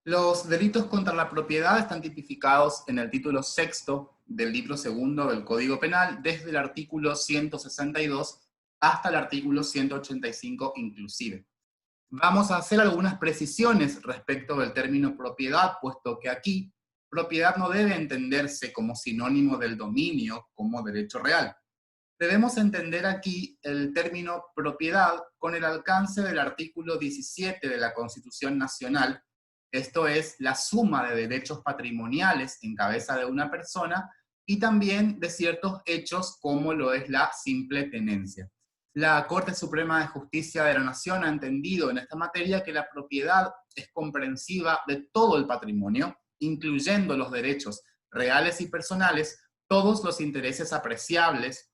Los delitos contra la propiedad están tipificados en el título sexto del libro segundo del Código Penal, desde el artículo 162 hasta el artículo 185 inclusive. Vamos a hacer algunas precisiones respecto del término propiedad, puesto que aquí propiedad no debe entenderse como sinónimo del dominio, como derecho real. Debemos entender aquí el término propiedad con el alcance del artículo 17 de la Constitución Nacional, esto es, la suma de derechos patrimoniales en cabeza de una persona y también de ciertos hechos como lo es la simple tenencia. La Corte Suprema de Justicia de la Nación ha entendido en esta materia que la propiedad es comprensiva de todo el patrimonio, incluyendo los derechos reales y personales, todos los intereses apreciables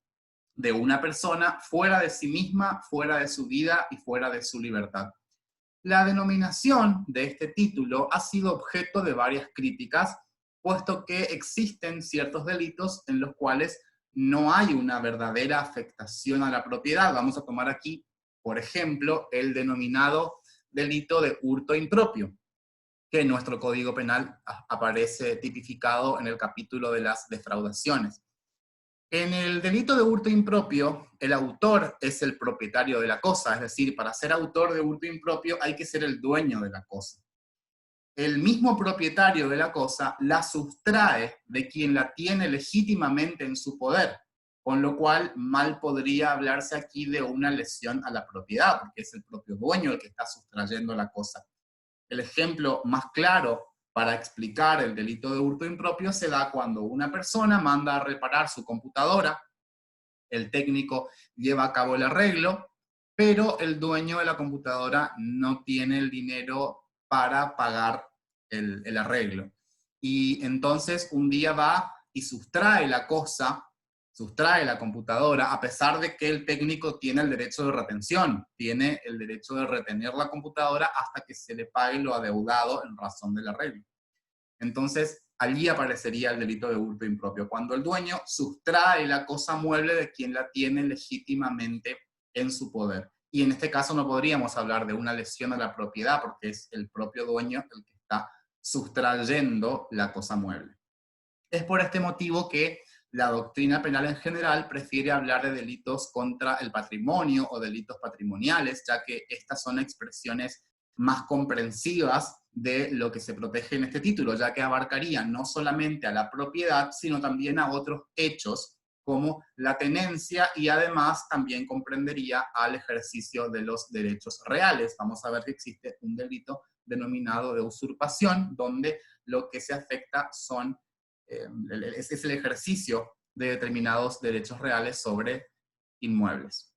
de una persona fuera de sí misma, fuera de su vida y fuera de su libertad. La denominación de este título ha sido objeto de varias críticas, puesto que existen ciertos delitos en los cuales no hay una verdadera afectación a la propiedad. Vamos a tomar aquí, por ejemplo, el denominado delito de hurto impropio, que en nuestro Código Penal aparece tipificado en el capítulo de las defraudaciones. En el delito de hurto impropio, el autor es el propietario de la cosa, es decir, para ser autor de hurto impropio hay que ser el dueño de la cosa. El mismo propietario de la cosa la sustrae de quien la tiene legítimamente en su poder, con lo cual mal podría hablarse aquí de una lesión a la propiedad, porque es el propio dueño el que está sustrayendo la cosa. El ejemplo más claro para explicar el delito de hurto impropio se da cuando una persona manda a reparar su computadora, el técnico lleva a cabo el arreglo, pero el dueño de la computadora no tiene el dinero para pagar el arreglo. Y entonces un día va y sustrae la cosa, sustrae la computadora, a pesar de que el técnico tiene el derecho de retención, tiene el derecho de retener la computadora hasta que se le pague lo adeudado en razón del arreglo. Entonces, allí aparecería el delito de hurto impropio, cuando el dueño sustrae la cosa mueble de quien la tiene legítimamente en su poder. Y en este caso no podríamos hablar de una lesión a la propiedad, porque es el propio dueño el que está sustrayendo la cosa mueble. Es por este motivo que la doctrina penal en general prefiere hablar de delitos contra el patrimonio o delitos patrimoniales, ya que estas son expresiones más comprensivas de lo que se protege en este título, ya que abarcaría no solamente a la propiedad, sino también a otros hechos como la tenencia y además también comprendería al ejercicio de los derechos reales. Vamos a ver que existe un delito denominado de usurpación, donde lo que se afecta son es el ejercicio de determinados derechos reales sobre inmuebles.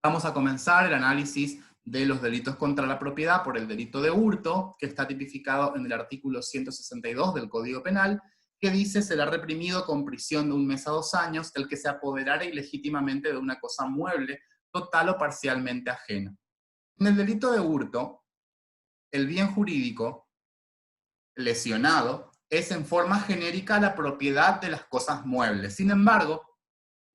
Vamos a comenzar el análisis de los delitos contra la propiedad por el delito de hurto, que está tipificado en el artículo 162 del Código Penal, que dice: será reprimido con prisión de 1 mes a 2 años el que se apoderare ilegítimamente de una cosa mueble, total o parcialmente ajena. En el delito de hurto, el bien jurídico lesionado es en forma genérica la propiedad de las cosas muebles. Sin embargo,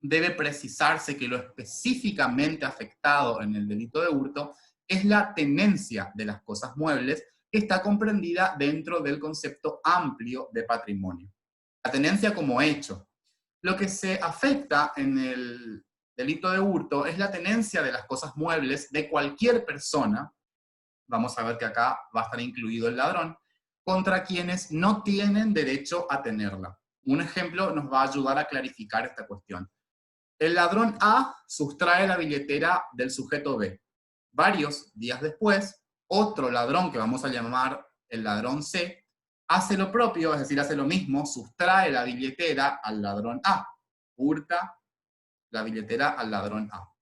debe precisarse que lo específicamente afectado en el delito de hurto es la tenencia de las cosas muebles, que está comprendida dentro del concepto amplio de patrimonio. La tenencia como hecho. Lo que se afecta en el delito de hurto es la tenencia de las cosas muebles de cualquier persona, vamos a ver que acá va a estar incluido el ladrón, contra quienes no tienen derecho a tenerla. Un ejemplo nos va a ayudar a clarificar esta cuestión. El ladrón A sustrae la billetera del sujeto B. Varios días después, otro ladrón, que vamos a llamar el ladrón C, hace lo propio, es decir, hace lo mismo, sustrae la billetera al ladrón A, hurta la billetera al ladrón A.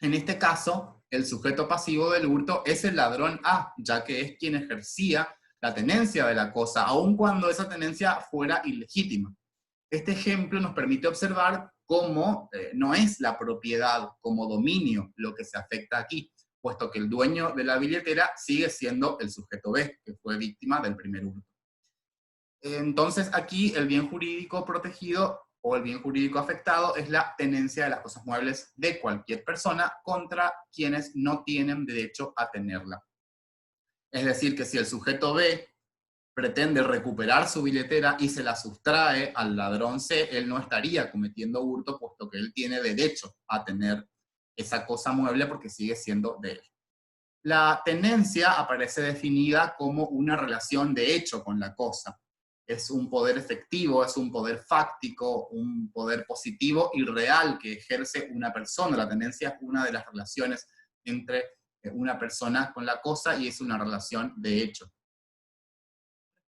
En este caso, el sujeto pasivo del hurto es el ladrón A, ya que es quien ejercía la tenencia de la cosa, aun cuando esa tenencia fuera ilegítima. Este ejemplo nos permite observar cómo no es la propiedad como dominio lo que se afecta aquí, puesto que el dueño de la billetera sigue siendo el sujeto B, que fue víctima del primer hurto. Entonces aquí el bien jurídico protegido o el bien jurídico afectado es la tenencia de las cosas muebles de cualquier persona contra quienes no tienen derecho a tenerla. Es decir, que si el sujeto B pretende recuperar su billetera y se la sustrae al ladrón C, él no estaría cometiendo hurto, puesto que él tiene derecho a tener esa cosa mueble porque sigue siendo de él. La tenencia aparece definida como una relación de hecho con la cosa. Es un poder efectivo, es un poder fáctico, un poder positivo y real que ejerce una persona. La tenencia es una de las relaciones entre una persona con la cosa y es una relación de hecho.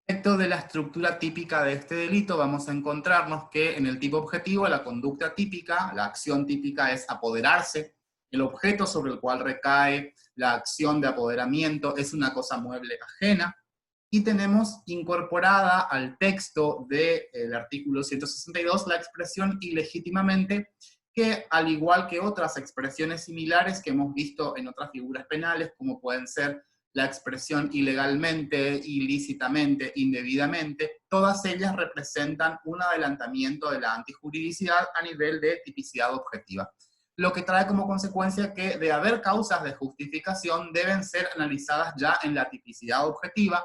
Respecto de la estructura típica de este delito, vamos a encontrarnos que en el tipo objetivo, la conducta típica, la acción típica es apoderarse. El objeto sobre el cual recae la acción de apoderamiento es una cosa mueble ajena. Y tenemos incorporada al texto del artículo 162 la expresión ilegítimamente, que al igual que otras expresiones similares que hemos visto en otras figuras penales, como pueden ser la expresión ilegalmente, ilícitamente, indebidamente, todas ellas representan un adelantamiento de la antijuridicidad a nivel de tipicidad objetiva. Lo que trae como consecuencia que de haber causas de justificación deben ser analizadas ya en la tipicidad objetiva,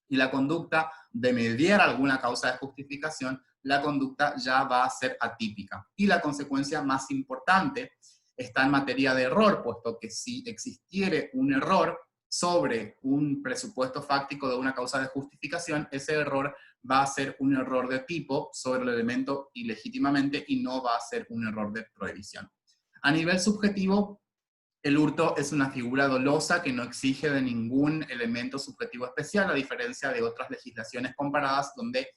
y la conducta de mediar alguna causa de justificación, la conducta ya va a ser atípica. Y la consecuencia más importante está en materia de error, puesto que si existiere un error sobre un presupuesto fáctico de una causa de justificación, ese error va a ser un error de tipo sobre el elemento ilegítimamente y no va a ser un error de prohibición. A nivel subjetivo, el hurto es una figura dolosa que no exige de ningún elemento subjetivo especial, a diferencia de otras legislaciones comparadas donde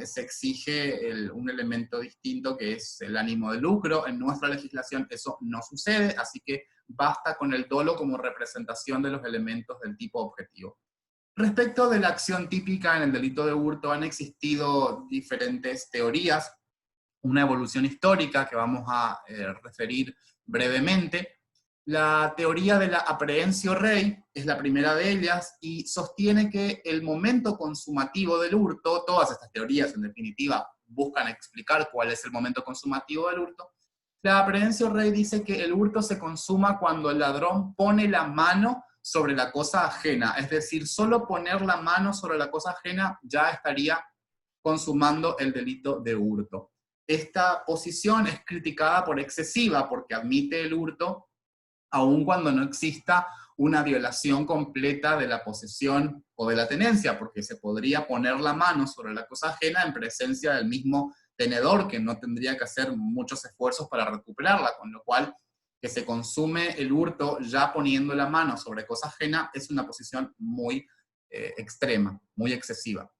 se exige un elemento distinto que es el ánimo de lucro. En nuestra legislación eso no sucede, así que basta con el dolo como representación de los elementos del tipo objetivo. Respecto de la acción típica en el delito de hurto, han existido diferentes teorías, una evolución histórica que vamos a referir brevemente. La teoría de la apprehensió rei es la primera de ellas y sostiene que el momento consumativo del hurto, todas estas teorías en definitiva buscan explicar cuál es el momento consumativo del hurto, la apprehensió rei dice que el hurto se consuma cuando el ladrón pone la mano sobre la cosa ajena, es decir, solo poner la mano sobre la cosa ajena ya estaría consumando el delito de hurto. Esta posición es criticada por excesiva porque admite el hurto aun cuando no exista una violación completa de la posesión o de la tenencia, porque se podría poner la mano sobre la cosa ajena en presencia del mismo tenedor, que no tendría que hacer muchos esfuerzos para recuperarla, con lo cual que se consume el hurto ya poniendo la mano sobre cosa ajena es una posición muy extrema, muy excesiva.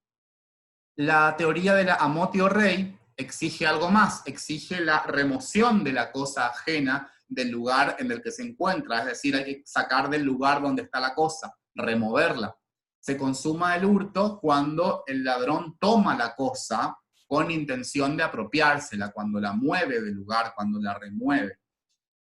La teoría de la amotio rei exige algo más, exige la remoción de la cosa ajena del lugar en el que se encuentra, es decir, hay que sacar del lugar donde está la cosa, removerla. Se consuma el hurto cuando el ladrón toma la cosa con intención de apropiársela, cuando la mueve del lugar, cuando la remueve.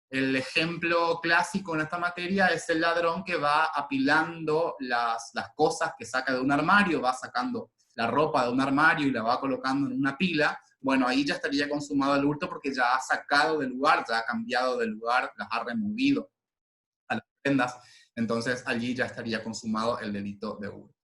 El ejemplo clásico en esta materia es el ladrón que va apilando las cosas que saca de un armario, va sacando la ropa de un armario y la va colocando en una pila. Bueno, ahí ya estaría consumado el hurto porque ya ha sacado del lugar, ya ha cambiado de lugar, las ha removido a las prendas. Entonces allí ya estaría consumado el delito de hurto.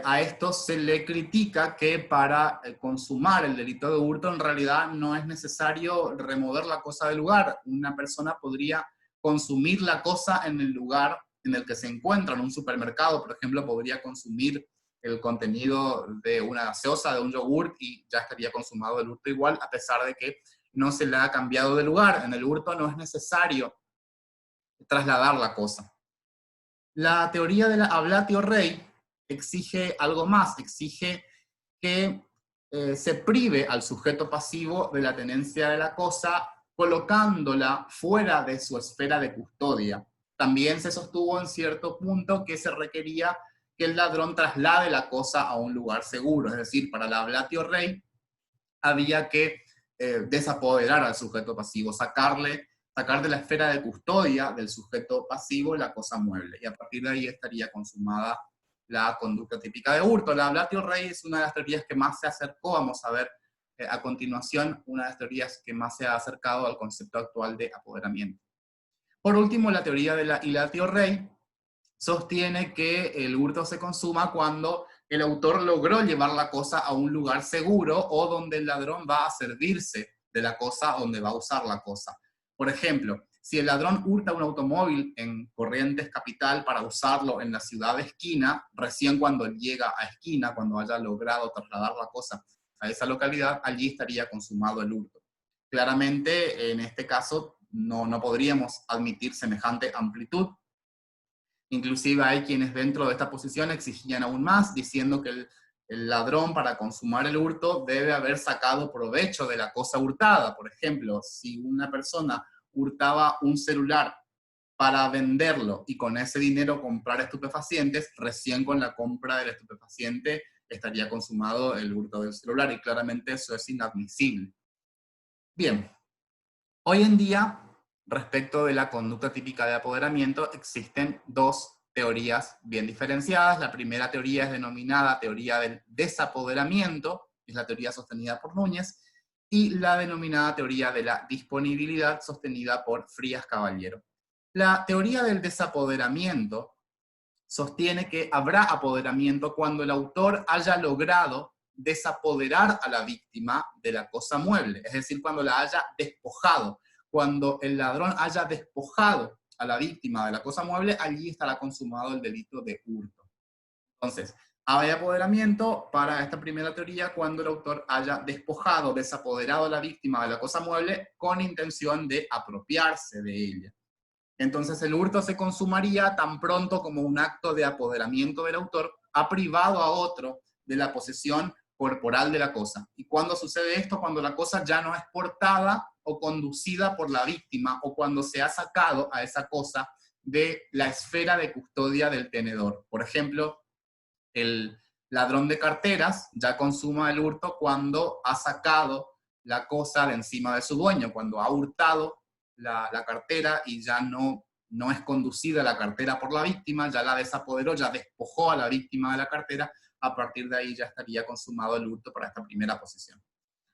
A esto se le critica que para consumar el delito de hurto en realidad no es necesario remover la cosa del lugar. Una persona podría consumir la cosa en el lugar en el que se encuentra. En un supermercado, por ejemplo, podría consumir el contenido de una gaseosa, de un yogurt, y ya estaría consumado el hurto igual, a pesar de que no se le ha cambiado de lugar. En el hurto no es necesario trasladar la cosa. La teoría de la ablatio rei exige algo más, exige que se prive al sujeto pasivo de la tenencia de la cosa, colocándola fuera de su esfera de custodia. También se sostuvo en cierto punto que se requería que el ladrón traslade la cosa a un lugar seguro, es decir, para la ablatio rei había que desapoderar al sujeto pasivo, sacar de la esfera de custodia del sujeto pasivo la cosa mueble, y a partir de ahí estaría consumada la conducta típica de hurto. La ablatio rei es una de las teorías que más se acercó, vamos a ver a continuación, una de las teorías que más se ha acercado al concepto actual de apoderamiento. Por último, la teoría de la ilatio rei sostiene que el hurto se consuma cuando el autor logró llevar la cosa a un lugar seguro o donde el ladrón va a servirse de la cosa, donde va a usar la cosa. Por ejemplo, si el ladrón hurta un automóvil en Corrientes Capital para usarlo en la ciudad de esquina, recién cuando llega a esquina, cuando haya logrado trasladar la cosa a esa localidad, allí estaría consumado el hurto. Claramente, en este caso, no podríamos admitir semejante amplitud. Inclusive hay quienes dentro de esta posición exigían aún más, diciendo que el ladrón para consumar el hurto debe haber sacado provecho de la cosa hurtada. Por ejemplo, si una persona hurtaba un celular para venderlo y con ese dinero comprar estupefacientes, recién con la compra del estupefaciente estaría consumado el hurto del celular, y claramente eso es inadmisible. Bien, hoy en día, respecto de la conducta típica de apoderamiento, existen dos teorías bien diferenciadas. La primera teoría es denominada teoría del desapoderamiento, es la teoría sostenida por Núñez, y la denominada teoría de la disponibilidad, sostenida por Frías Caballero. La teoría del desapoderamiento sostiene que habrá apoderamiento cuando el autor haya logrado desapoderar a la víctima de la cosa mueble, es decir, cuando la haya despojado. Cuando el ladrón haya despojado a la víctima de la cosa mueble, allí estará consumado el delito de hurto. Entonces, hay apoderamiento para esta primera teoría cuando el autor haya despojado, desapoderado a la víctima de la cosa mueble con intención de apropiarse de ella. Entonces el hurto se consumaría tan pronto como un acto de apoderamiento del autor ha privado a otro de la posesión corporal de la cosa. ¿Y cuándo sucede esto? Cuando la cosa ya no es portada o conducida por la víctima, o cuando se ha sacado a esa cosa de la esfera de custodia del tenedor. Por ejemplo, el ladrón de carteras ya consuma el hurto cuando ha sacado la cosa de encima de su dueño, cuando ha hurtado la cartera y ya no es conducida la cartera por la víctima, ya la desapoderó, ya despojó a la víctima de la cartera. A partir de ahí ya estaría consumado el hurto para esta primera posición.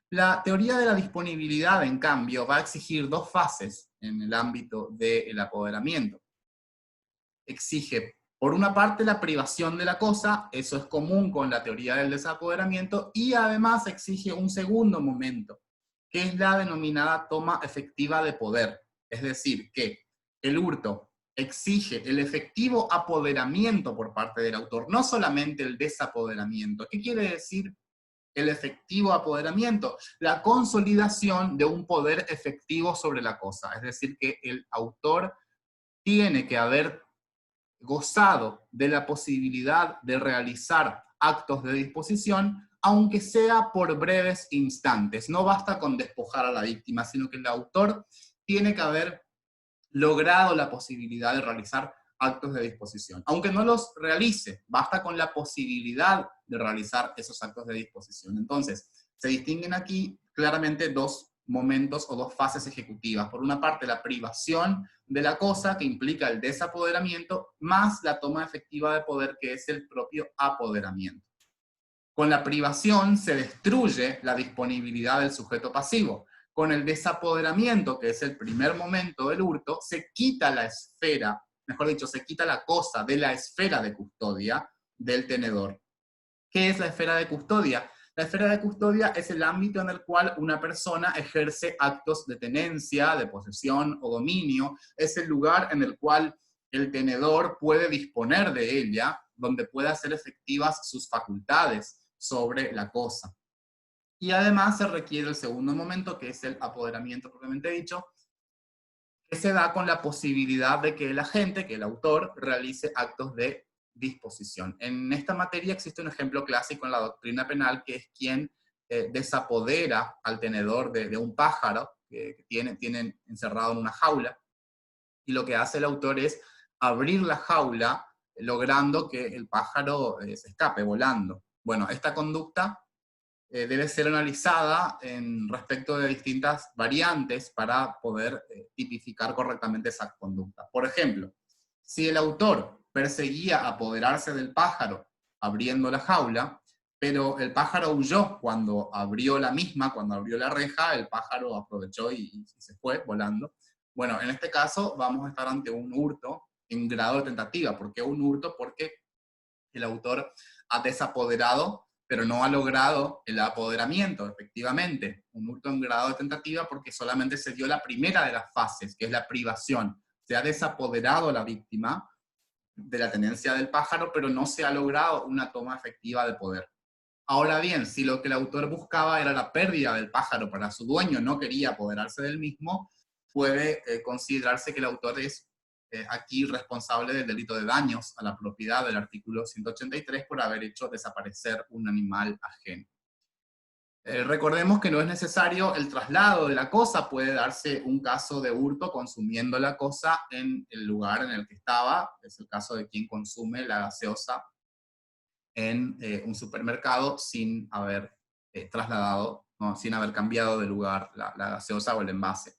La teoría de la disponibilidad, en cambio, va a exigir dos fases en el ámbito del apoderamiento. Exige, por una parte, la privación de la cosa, eso es común con la teoría del desapoderamiento, y además exige un segundo momento, que es la denominada toma efectiva de poder. Es decir, que el hurto exige el efectivo apoderamiento por parte del autor, no solamente el desapoderamiento. ¿Qué quiere decir el efectivo apoderamiento? La consolidación de un poder efectivo sobre la cosa. Es decir, que el autor tiene que haber gozado de la posibilidad de realizar actos de disposición, aunque sea por breves instantes. No basta con despojar a la víctima, sino que el autor tiene que haber logrado la posibilidad de realizar actos de disposición. Aunque no los realice, basta con la posibilidad de realizar esos actos de disposición. Entonces, se distinguen aquí claramente dos momentos o dos fases ejecutivas. Por una parte, la privación de la cosa, que implica el desapoderamiento, más la toma efectiva de poder, que es el propio apoderamiento. Con la privación se destruye la disponibilidad del sujeto pasivo. Con el desapoderamiento, que es el primer momento del hurto, se quita la esfera, mejor dicho, se quita la cosa de la esfera de custodia del tenedor. ¿Qué es la esfera de custodia? La esfera de custodia es el ámbito en el cual una persona ejerce actos de tenencia, de posesión o dominio. Es el lugar en el cual el tenedor puede disponer de ella, donde puede hacer efectivas sus facultades sobre la cosa. Y además se requiere el segundo momento, que es el apoderamiento propiamente dicho, que se da con la posibilidad de que el agente, que el autor, realice actos de disposición. En esta materia existe un ejemplo clásico en la doctrina penal, que es quien desapodera al tenedor de un pájaro que tienen encerrado en una jaula, y lo que hace el autor es abrir la jaula, logrando que el pájaro se escape volando. Bueno, esta conducta debe ser analizada en respecto de distintas variantes para poder tipificar correctamente esa conducta. Por ejemplo, si el autor perseguía apoderarse del pájaro abriendo la jaula, pero el pájaro huyó cuando abrió la misma, cuando abrió la reja, el pájaro aprovechó y se fue volando. Bueno, en este caso vamos a estar ante un hurto en grado de tentativa. ¿Por qué un hurto? Porque el autor ha desapoderado, pero no ha logrado el apoderamiento, efectivamente. Un hurto en grado de tentativa porque solamente se dio la primera de las fases, que es la privación. Se ha desapoderado a la víctima de la tenencia del pájaro, pero no se ha logrado una toma efectiva de poder. Ahora bien, si lo que el autor buscaba era la pérdida del pájaro para su dueño, no quería apoderarse del mismo, puede considerarse que el autor es aquí responsable del delito de daños a la propiedad del artículo 183 por haber hecho desaparecer un animal ajeno. Recordemos que no es necesario el traslado de la cosa, puede darse un caso de hurto consumiendo la cosa en el lugar en el que estaba, es el caso de quien consume la gaseosa en un supermercado sin haber trasladado, ¿no? Sin haber cambiado de lugar la gaseosa o el envase.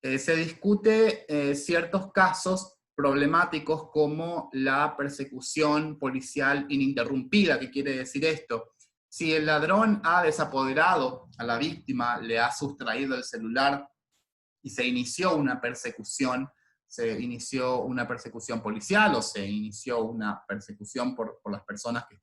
Se discute ciertos casos problemáticos como la persecución policial ininterrumpida. ¿Qué quiere decir esto? Si el ladrón ha desapoderado a la víctima, le ha sustraído el celular y se inició una persecución policial o se inició una persecución por las personas que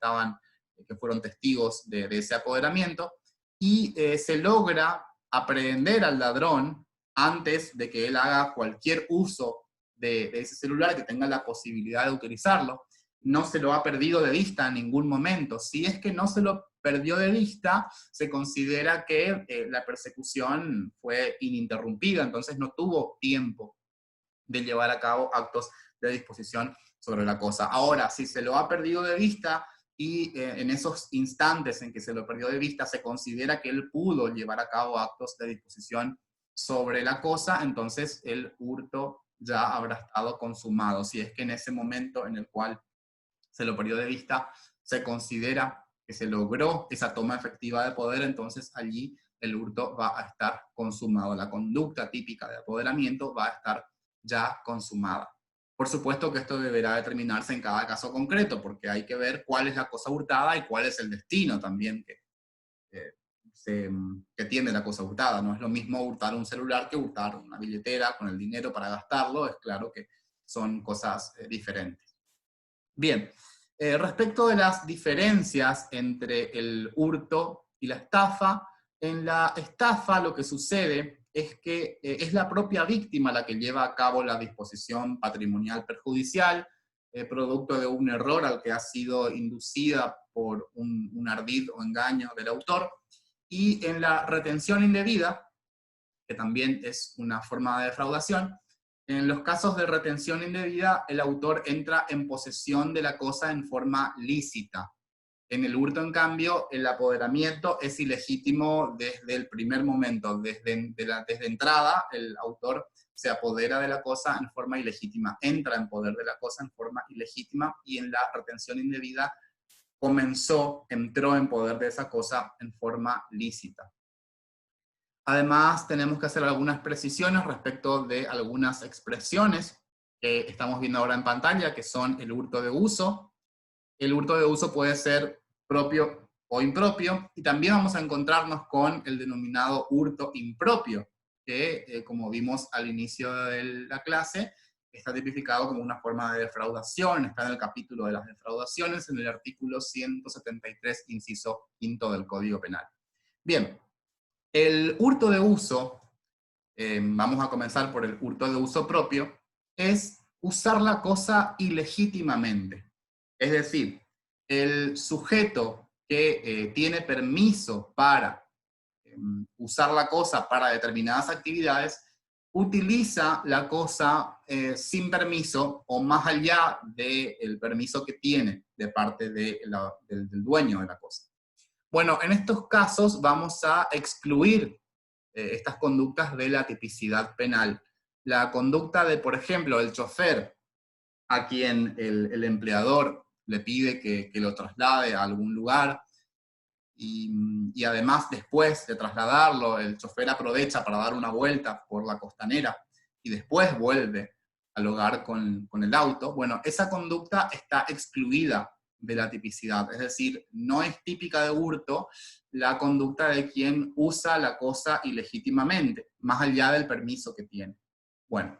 fueron testigos de ese apoderamiento, y se logra aprehender al ladrón antes de que él haga cualquier uso de ese celular, que tenga la posibilidad de utilizarlo. No se lo ha perdido de vista en ningún momento. Si es que no se lo perdió de vista, se considera que la persecución fue ininterrumpida, entonces no tuvo tiempo de llevar a cabo actos de disposición sobre la cosa. Ahora, si se lo ha perdido de vista y en esos instantes en que se lo perdió de vista se considera que él pudo llevar a cabo actos de disposición sobre la cosa, entonces el hurto ya habrá estado consumado. Si es que en ese momento en el cual se lo perdió de vista se considera que se logró esa toma efectiva de poder, entonces allí el hurto va a estar consumado. La conducta típica de apoderamiento va a estar ya consumada. Por supuesto que esto deberá determinarse en cada caso concreto, porque hay que ver cuál es la cosa hurtada y cuál es el destino también que tiene la cosa hurtada. No es lo mismo hurtar un celular que hurtar una billetera con el dinero para gastarlo. Es claro que son cosas diferentes. Bien, respecto de las diferencias entre el hurto y la estafa, en la estafa lo que sucede es que es la propia víctima la que lleva a cabo la disposición patrimonial perjudicial, producto de un error al que ha sido inducida por un ardid o engaño del autor. Y en la retención indebida, que también es una forma de defraudación, en los casos de retención indebida, el autor entra en posesión de la cosa en forma lícita. En el hurto, en cambio, el apoderamiento es ilegítimo desde el primer momento. Desde entrada, el autor se apodera de la cosa en forma ilegítima, entra en poder de la cosa en forma ilegítima, y en la retención indebida entró en poder de esa cosa en forma lícita. Además, tenemos que hacer algunas precisiones respecto de algunas expresiones que estamos viendo ahora en pantalla, que son el hurto de uso. El hurto de uso puede ser propio o impropio, y también vamos a encontrarnos con el denominado hurto impropio, que como vimos al inicio de la clase, está tipificado como una forma de defraudación, está en el capítulo de las defraudaciones, en el artículo 173, inciso 5 del Código Penal. Bien. El hurto de uso, vamos a comenzar por el hurto de uso propio, es usar la cosa ilegítimamente. Es decir, el sujeto que tiene permiso para usar la cosa para determinadas actividades, utiliza la cosa sin permiso o más allá del permiso que tiene de parte del dueño de la cosa. Bueno, en estos casos vamos a excluir estas conductas de la tipicidad penal. La conducta de, por ejemplo, el chofer, a quien el empleador le pide que lo traslade a algún lugar, y además después de trasladarlo, el chofer aprovecha para dar una vuelta por la costanera y después vuelve al hogar con el auto. Bueno, esa conducta está excluida de la tipicidad, es decir, no es típica de hurto la conducta de quien usa la cosa ilegítimamente, más allá del permiso que tiene. Bueno,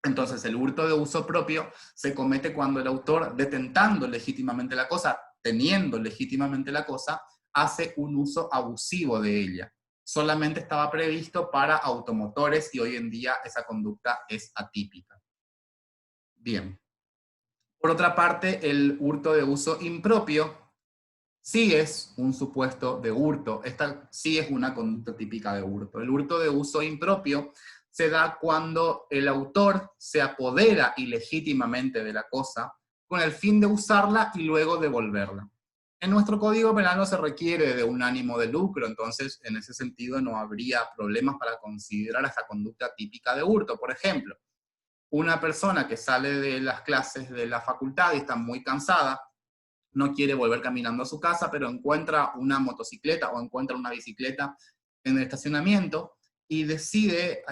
entonces el hurto de uso propio se comete cuando el autor, detentando legítimamente la cosa, teniendo legítimamente la cosa, hace un uso abusivo de ella. Solamente estaba previsto para automotores y hoy en día esa conducta es atípica. Bien. Por otra parte, el hurto de uso impropio sí es un supuesto de hurto. Esta sí es una conducta típica de hurto. El hurto de uso impropio se da cuando el autor se apodera ilegítimamente de la cosa con el fin de usarla y luego devolverla. En nuestro Código Penal no se requiere de un ánimo de lucro, entonces en ese sentido no habría problemas para considerar esta conducta típica de hurto. Por ejemplo, una persona que sale de las clases de la facultad y está muy cansada, no quiere volver caminando a su casa, pero encuentra una motocicleta o encuentra una bicicleta en el estacionamiento y decide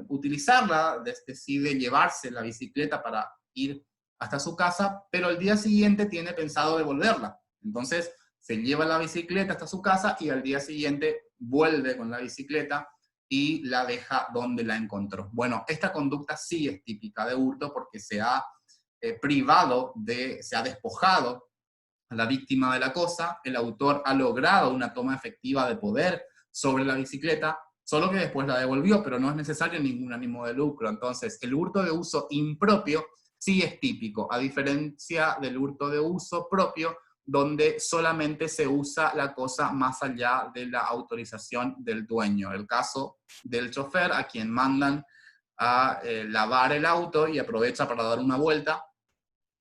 utilizarla, decide llevarse la bicicleta para ir hasta su casa, pero el día siguiente tiene pensado devolverla. Entonces se lleva la bicicleta hasta su casa y al día siguiente vuelve con la bicicleta y la deja donde la encontró. Bueno, esta conducta sí es típica de hurto porque se ha se ha despojado a la víctima de la cosa, el autor ha logrado una toma efectiva de poder sobre la bicicleta, solo que después la devolvió, pero no es necesario ningún ánimo de lucro. Entonces, el hurto de uso impropio sí es típico, a diferencia del hurto de uso propio, donde solamente se usa la cosa más allá de la autorización del dueño. El caso del chofer, a quien mandan a lavar el auto y aprovecha para dar una vuelta.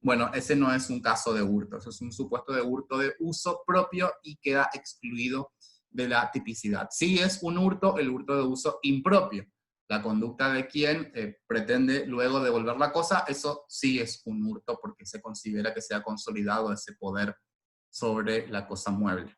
Bueno, ese no es un caso de hurto, eso es un supuesto de hurto de uso propio y queda excluido de la tipicidad. Sí es un hurto, el hurto de uso impropio. La conducta de quien pretende luego devolver la cosa, eso sí es un hurto porque se considera que se ha consolidado ese poder sobre la cosa mueble.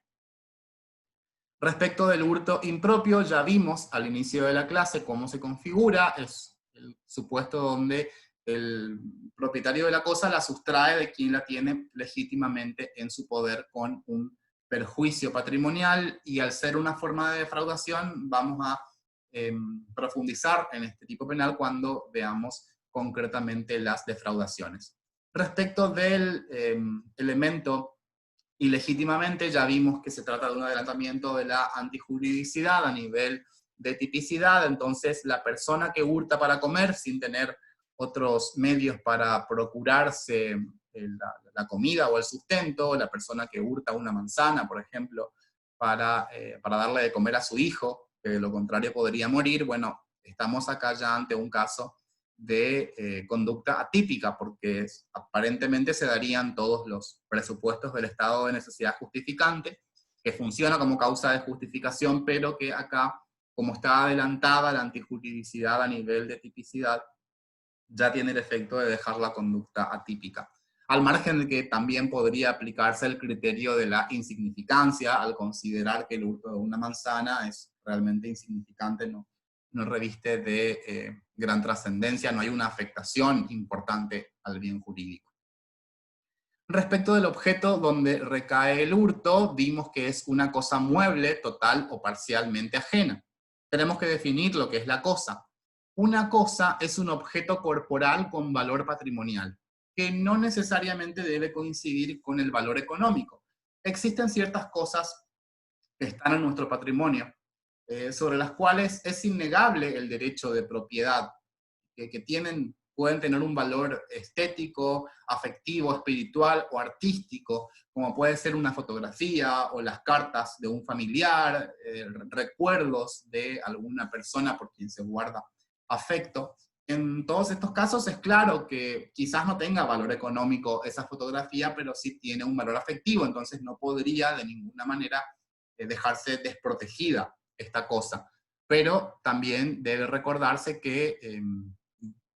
Respecto del hurto impropio, ya vimos al inicio de la clase cómo se configura, es el supuesto donde el propietario de la cosa la sustrae de quien la tiene legítimamente en su poder con un perjuicio patrimonial, y al ser una forma de defraudación vamos a profundizar en este tipo penal cuando veamos concretamente las defraudaciones. Respecto del elemento ilegítimamente, ya vimos que se trata de un adelantamiento de la antijuridicidad a nivel de tipicidad. Entonces la persona que hurta para comer sin tener otros medios para procurarse la comida o el sustento, la persona que hurta una manzana, por ejemplo, para darle de comer a su hijo, que de lo contrario podría morir. Bueno, estamos acá ya ante un caso de conducta atípica, porque aparentemente se darían todos los presupuestos del estado de necesidad justificante, que funciona como causa de justificación, pero que acá, como está adelantada la antijuridicidad a nivel de tipicidad, ya tiene el efecto de dejar la conducta atípica. Al margen de que también podría aplicarse el criterio de la insignificancia, al considerar que el hurto de una manzana es realmente insignificante, no reviste de gran trascendencia, no hay una afectación importante al bien jurídico. Respecto del objeto donde recae el hurto, vimos que es una cosa mueble, total o parcialmente ajena. Tenemos que definir lo que es la cosa. Una cosa es un objeto corporal con valor patrimonial, que no necesariamente debe coincidir con el valor económico. Existen ciertas cosas que están en nuestro patrimonio, sobre las cuales es innegable el derecho de propiedad, que pueden tener un valor estético, afectivo, espiritual o artístico, como puede ser una fotografía o las cartas de un familiar, recuerdos de alguna persona por quien se guarda afecto. En todos estos casos es claro que quizás no tenga valor económico esa fotografía, pero sí tiene un valor afectivo, entonces no podría de ninguna manera dejarse desprotegida esta cosa. Pero también debe recordarse que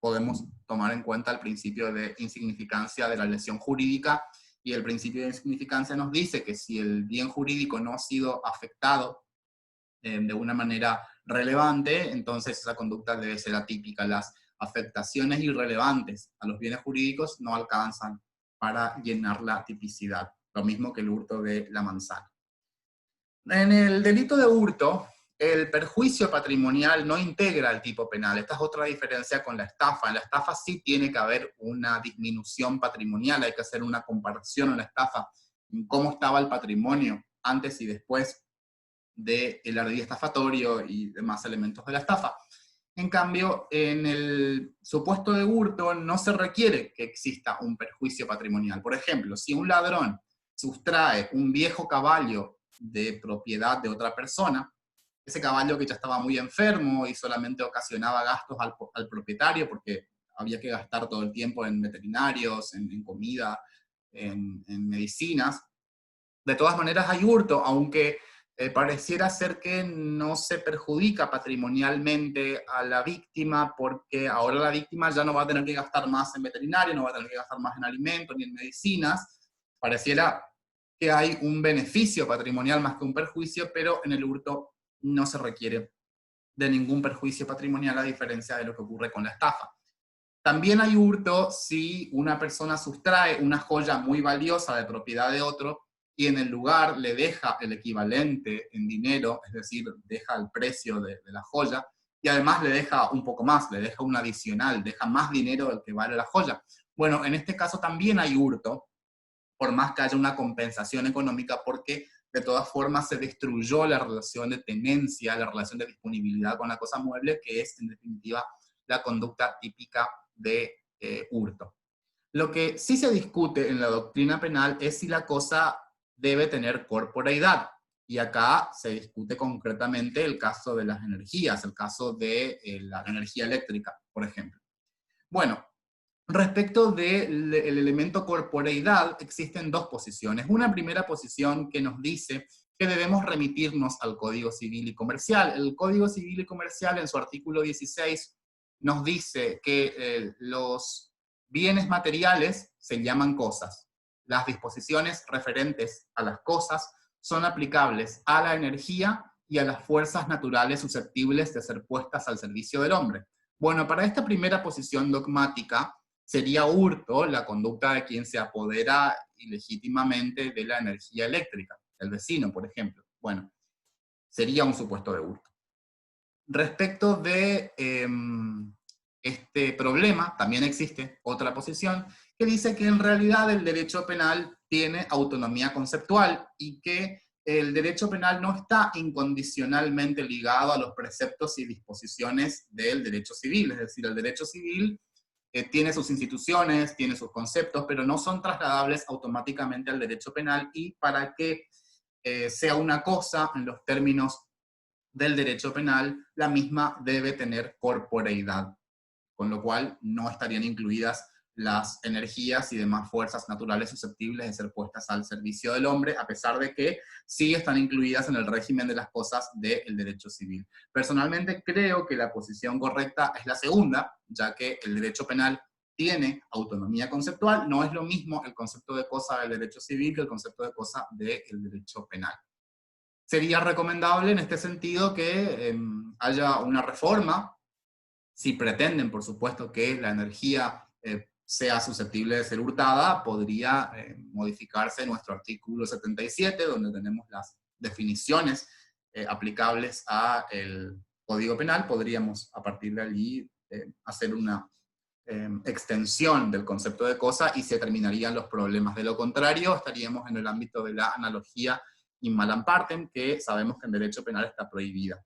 podemos tomar en cuenta el principio de insignificancia de la lesión jurídica, y el principio de insignificancia nos dice que si el bien jurídico no ha sido afectado de una manera relevante, entonces esa conducta debe ser atípica. Las afectaciones irrelevantes a los bienes jurídicos no alcanzan para llenar la tipicidad, lo mismo que el hurto de la manzana. En el delito de hurto, el perjuicio patrimonial no integra el tipo penal. Esta es otra diferencia con la estafa. En la estafa sí tiene que haber una disminución patrimonial, hay que hacer una comparación en la estafa cómo estaba el patrimonio antes y después del ardid estafatorio y demás elementos de la estafa. En cambio, en el supuesto de hurto no se requiere que exista un perjuicio patrimonial. Por ejemplo, si un ladrón sustrae un viejo caballo de propiedad de otra persona, ese caballo que ya estaba muy enfermo y solamente ocasionaba gastos al propietario porque había que gastar todo el tiempo en veterinarios, en comida, en medicinas. De todas maneras hay hurto, aunque pareciera ser que no se perjudica patrimonialmente a la víctima, porque ahora la víctima ya no va a tener que gastar más en veterinario, no va a tener que gastar más en alimentos ni en medicinas. Pareciera que hay un beneficio patrimonial más que un perjuicio, pero en el hurto no se requiere de ningún perjuicio patrimonial, a diferencia de lo que ocurre con la estafa. También hay hurto si una persona sustrae una joya muy valiosa de propiedad de otro y en el lugar le deja el equivalente en dinero, es decir, deja el precio de la joya, y además le deja un poco más, le deja un adicional, deja más dinero del que vale la joya. Bueno, en este caso también hay hurto, por más que haya una compensación económica, porque de todas formas se destruyó la relación de tenencia, la relación de disponibilidad con la cosa mueble, que es en definitiva la conducta típica de hurto. Lo que sí se discute en la doctrina penal es si la cosa debe tener corporeidad. Y acá se discute concretamente el caso de las energías, el caso de la energía eléctrica, por ejemplo. Bueno, respecto del elemento corporeidad, existen dos posiciones. Una primera posición que nos dice que debemos remitirnos al Código Civil y Comercial. El Código Civil y Comercial, en su artículo 16, nos dice que los bienes materiales se llaman cosas. Las disposiciones referentes a las cosas son aplicables a la energía y a las fuerzas naturales susceptibles de ser puestas al servicio del hombre. Bueno, para esta primera posición dogmática, sería hurto la conducta de quien se apodera ilegítimamente de la energía eléctrica, el vecino, por ejemplo. Bueno, sería un supuesto de hurto. Respecto de este problema, también existe otra posición que dice que en realidad el derecho penal tiene autonomía conceptual y que el derecho penal no está incondicionalmente ligado a los preceptos y disposiciones del derecho civil. Es decir, el derecho civil tiene sus instituciones, tiene sus conceptos, pero no son trasladables automáticamente al derecho penal, y para que sea una cosa en los términos del derecho penal, la misma debe tener corporeidad, con lo cual no estarían incluidas las energías y demás fuerzas naturales susceptibles de ser puestas al servicio del hombre, a pesar de que sí están incluidas en el régimen de las cosas del derecho civil. Personalmente creo que la posición correcta es la segunda, ya que el derecho penal tiene autonomía conceptual. No es lo mismo el concepto de cosa del derecho civil que el concepto de cosa del derecho penal. Sería recomendable en este sentido que haya una reforma, si pretenden, por supuesto, que la energía sea susceptible de ser hurtada. Podría modificarse nuestro artículo 77, donde tenemos las definiciones aplicables al Código Penal. Podríamos, a partir de allí, hacer una extensión del concepto de cosa y se terminarían los problemas. De lo contrario, estaríamos en el ámbito de la analogía in malam partem, que sabemos que en derecho penal está prohibida.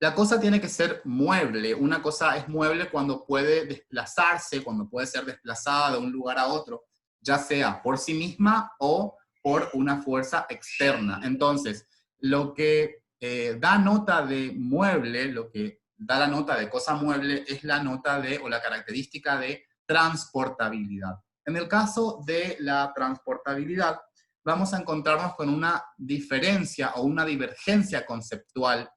La cosa tiene que ser mueble. Una cosa es mueble cuando puede desplazarse, cuando puede ser desplazada de un lugar a otro, ya sea por sí misma o por una fuerza externa. Entonces, lo que da nota de mueble, lo que da la nota de cosa mueble, es la nota de, o la característica de transportabilidad. En el caso de la transportabilidad, vamos a encontrarnos con una diferencia o una divergencia conceptual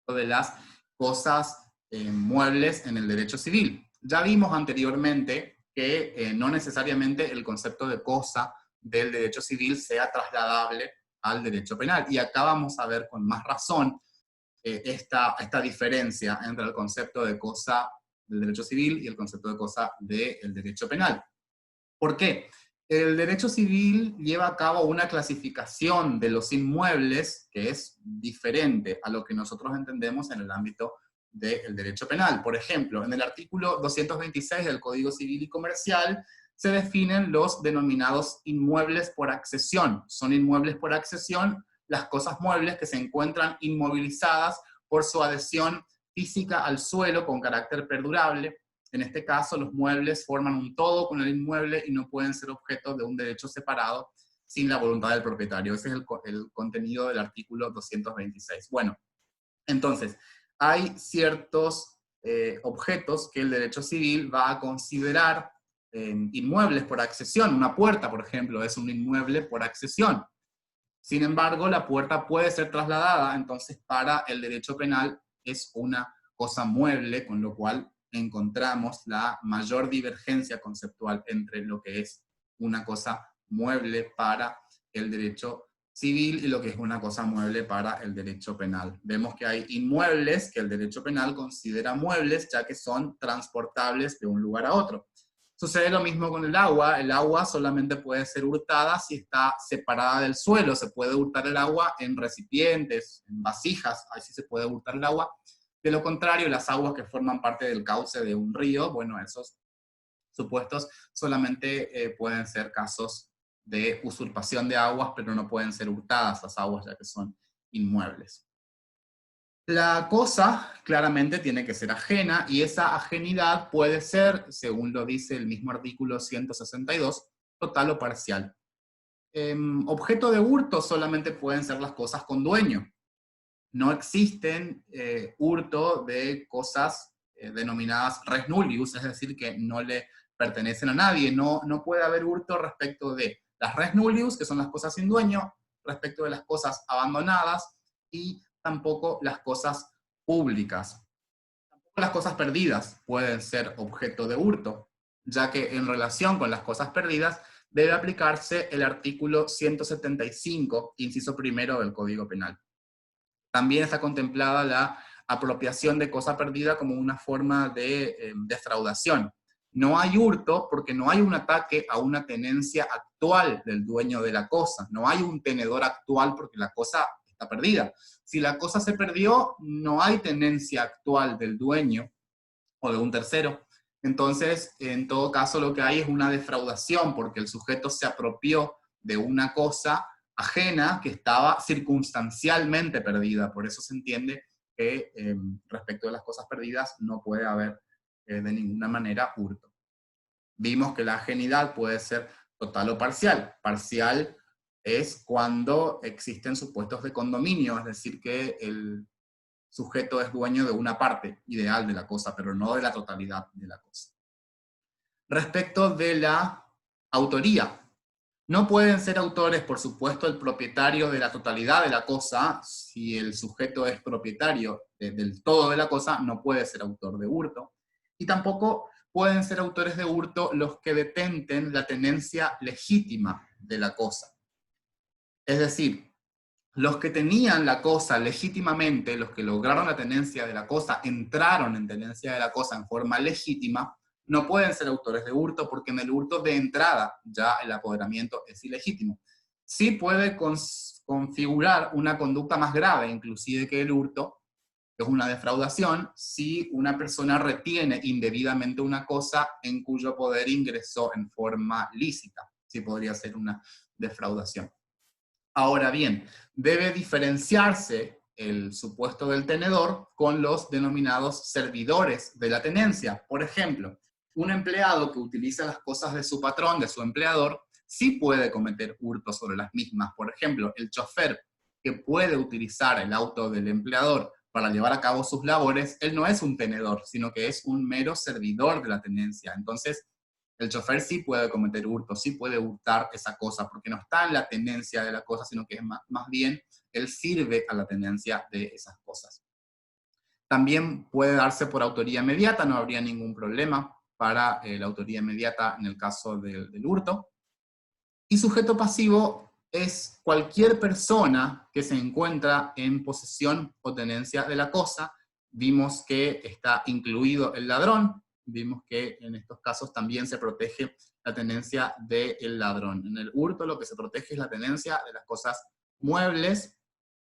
de las cosas muebles en el derecho civil. Ya vimos anteriormente que no necesariamente el concepto de cosa del derecho civil sea trasladable al derecho penal. Y acá vamos a ver con más razón esta diferencia entre el concepto de cosa del derecho civil y el concepto de cosa del derecho penal. ¿Por qué? El derecho civil lleva a cabo una clasificación de los inmuebles que es diferente a lo que nosotros entendemos en el ámbito del derecho penal. Por ejemplo, en el artículo 226 del Código Civil y Comercial se definen los denominados inmuebles por accesión. Son inmuebles por accesión las cosas muebles que se encuentran inmovilizadas por su adhesión física al suelo con carácter perdurable. En este caso, los muebles forman un todo con el inmueble y no pueden ser objeto de un derecho separado sin la voluntad del propietario. Ese es el contenido del artículo 226. Bueno, entonces, hay ciertos objetos que el derecho civil va a considerar inmuebles por accesión. Una puerta, por ejemplo, es un inmueble por accesión. Sin embargo, la puerta puede ser trasladada, entonces para el derecho penal es una cosa mueble, con lo cual encontramos la mayor divergencia conceptual entre lo que es una cosa mueble para el derecho civil y lo que es una cosa mueble para el derecho penal. Vemos que hay inmuebles que el derecho penal considera muebles, ya que son transportables de un lugar a otro. Sucede lo mismo con el agua solamente puede ser hurtada si está separada del suelo, se puede hurtar el agua en recipientes, en vasijas, ahí sí se puede hurtar el agua. De lo contrario, las aguas que forman parte del cauce de un río, bueno, esos supuestos solamente pueden ser casos de usurpación de aguas, pero no pueden ser hurtadas las aguas ya que son inmuebles. La cosa claramente tiene que ser ajena, y esa ajenidad puede ser, según lo dice el mismo artículo 162, total o parcial. Objeto de hurto solamente pueden ser las cosas con dueño. No existen hurto de cosas denominadas res nullius, es decir, que no le pertenecen a nadie. No puede haber hurto respecto de las res nullius, que son las cosas sin dueño, respecto de las cosas abandonadas, y tampoco las cosas públicas. Tampoco las cosas perdidas pueden ser objeto de hurto, ya que en relación con las cosas perdidas debe aplicarse el artículo 175, inciso primero del Código Penal. También está contemplada la apropiación de cosa perdida como una forma de defraudación. No hay hurto porque no hay un ataque a una tenencia actual del dueño de la cosa. No hay un tenedor actual porque la cosa está perdida. Si la cosa se perdió, no hay tenencia actual del dueño o de un tercero. Entonces, en todo caso, lo que hay es una defraudación porque el sujeto se apropió de una cosa ajena que estaba circunstancialmente perdida. Por eso se entiende que respecto de las cosas perdidas no puede haber de ninguna manera hurto. Vimos que la ajenidad puede ser total o parcial. Parcial es cuando existen supuestos de condominio, es decir, que el sujeto es dueño de una parte ideal de la cosa, pero no de la totalidad de la cosa. Respecto de la autoría, no pueden ser autores, por supuesto, el propietario de la totalidad de la cosa. Si el sujeto es propietario del todo de la cosa, no puede ser autor de hurto. Y tampoco pueden ser autores de hurto los que detenten la tenencia legítima de la cosa. Es decir, los que tenían la cosa legítimamente, los que lograron la tenencia de la cosa, entraron en tenencia de la cosa en forma legítima, no pueden ser autores de hurto porque en el hurto de entrada ya el apoderamiento es ilegítimo. Sí puede configurar una conducta más grave, inclusive que el hurto, que es una defraudación, si una persona retiene indebidamente una cosa en cuyo poder ingresó en forma lícita. Sí podría ser una defraudación. Ahora bien, debe diferenciarse el supuesto del tenedor con los denominados servidores de la tenencia. Por ejemplo, un empleado que utiliza las cosas de su patrón, de su empleador, sí puede cometer hurto sobre las mismas. Por ejemplo, el chofer que puede utilizar el auto del empleador para llevar a cabo sus labores, él no es un tenedor, sino que es un mero servidor de la tenencia. Entonces, el chofer sí puede cometer hurto, sí puede hurtar esa cosa, porque no está en la tenencia de la cosa, sino que es más bien, él sirve a la tenencia de esas cosas. También puede darse por autoría inmediata, no habría ningún problema para la autoría inmediata en el caso del hurto. Y sujeto pasivo es cualquier persona que se encuentra en posesión o tenencia de la cosa. Vimos que está incluido el ladrón, vimos que en estos casos también se protege la tenencia del ladrón. En el hurto lo que se protege es la tenencia de las cosas muebles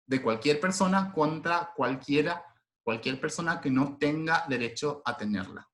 de cualquier persona contra cualquier persona que no tenga derecho a tenerla.